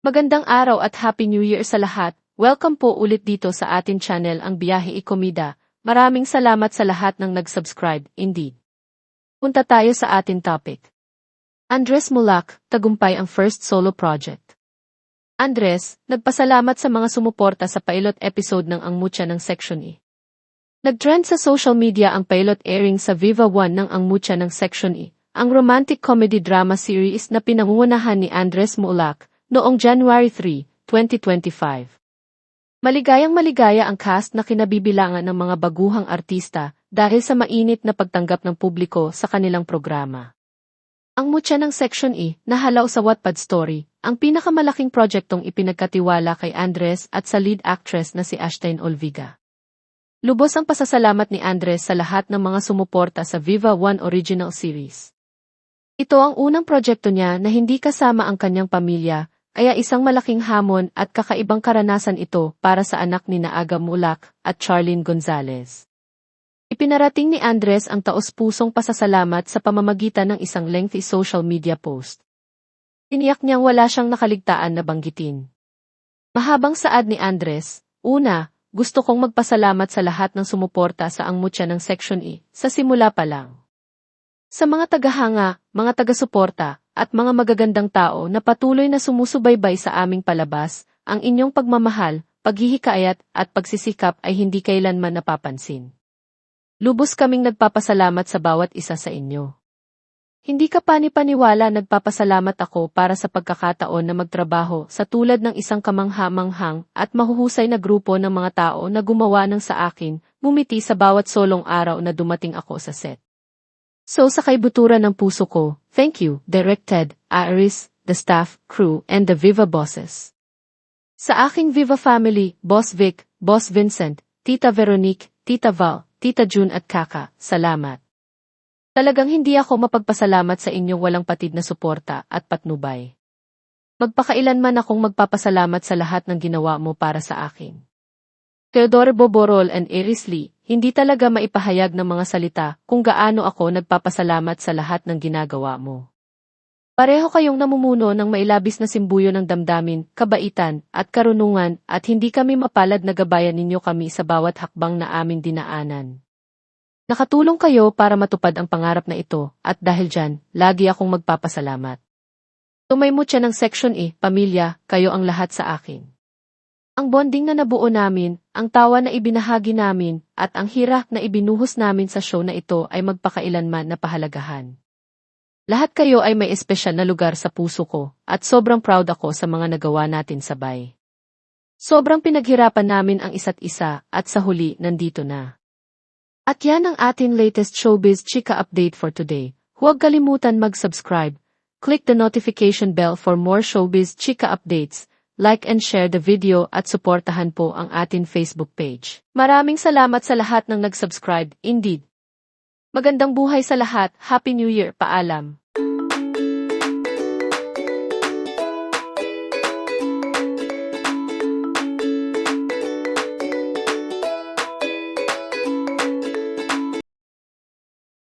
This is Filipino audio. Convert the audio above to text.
Magandang araw at Happy New Year sa lahat. Welcome po ulit dito sa atin channel ang Biyahe Ikomida. Maraming salamat sa lahat ng nag-subscribe, indeed. Punta tayo sa atin topic. Andres Mulak, tagumpay ang first solo project. Andres, nagpasalamat sa mga sumuporta sa pilot episode ng Ang Mucha ng Section E. Nag-trend sa social media ang pilot airing sa Viva 1 ng Ang Mucha ng Section E, ang romantic comedy drama series na pinangungunahan ni Andres Mulak, noong January 3, 2025. Maligayang-maligaya ang cast na kinabibilangan ng mga baguhang artista dahil sa mainit na pagtanggap ng publiko sa kanilang programa. Ang Mucha ng Section E, nahalaw sa Wattpad Story, ang pinakamalaking projektong ipinagkatiwala kay Andres at sa lead actress na si Ashtain Olviga. Lubos ang pasasalamat ni Andres sa lahat ng mga sumuporta sa Viva 1 original series. Ito ang unang proyekto niya na hindi kasama ang kanyang pamilya, kaya isang malaking hamon at kakaibang karanasan ito para sa anak ni Aga Mulak at Charlene Gonzalez. Ipinarating ni Andres ang taos-pusong pasasalamat sa pamamagitan ng isang lengthy social media post. Tiniyak niyang wala siyang nakaligtaan na banggitin. Mahabang saad ni Andres, una, gusto kong magpasalamat sa lahat ng sumuporta sa Ang Mucha ng Section E, sa simula pa lang. Sa mga tagahanga, mga taga-suporta, at mga magagandang tao na patuloy na sumusubaybay sa aming palabas, ang inyong pagmamahal, paghihikayat, at pagsisikap ay hindi kailanman napapansin. Lubos kaming nagpapasalamat sa bawat isa sa inyo. Hindi ka pani-paniwala nagpapasalamat ako para sa pagkakataon na magtrabaho sa tulad ng isang kamangha-manghang at mahuhusay na grupo ng mga tao na gumawa ng sa akin, bumiti sa bawat solong araw na dumating ako sa set. So sa kaibuturan ng puso ko, thank you, Direct Ted, Iris, the staff, crew, and the Viva bosses. Sa aking Viva family, Boss Vic, Boss Vincent, Tita Veronique, Tita Val, Tita June at Kaka, salamat. Talagang hindi ako mapagpasalamat sa inyong walang patid na suporta at patnubay. Magpakailanman akong magpapasalamat sa lahat ng ginawa mo para sa akin. Teodoro Boborol and Iris Lee, hindi talaga maipahayag ng mga salita kung gaano ako nagpapasalamat sa lahat ng ginagawa mo. Pareho kayong namumuno ng mailabis na simbuyo ng damdamin, kabaitan, at karunungan at hindi kami mapalad na gabayan ninyo kami sa bawat hakbang na aming dinaanan. Nakatulong kayo para matupad ang pangarap na ito at dahil dyan, lagi akong magpapasalamat. Tumay Mucha ng Section E, pamilya, kayo ang lahat sa akin. Ang bonding na nabuo namin, ang tawa na ibinahagi namin, at ang hirap na ibinuhos namin sa show na ito ay magpakailanman na pahalagahan. Lahat kayo ay may espesyal na lugar sa puso ko, at sobrang proud ako sa mga nagawa natin sabay. Sobrang pinaghirapan namin ang isa't isa, at sa huli, nandito na. At yan ang ating latest Showbiz Chika update for today. Huwag kalimutan mag-subscribe, click the notification bell for more Showbiz Chika updates, like and share the video at suportahan po ang ating Facebook page. Maraming salamat sa lahat ng nag-subscribe, indeed. Magandang buhay sa lahat, Happy New Year, paalam.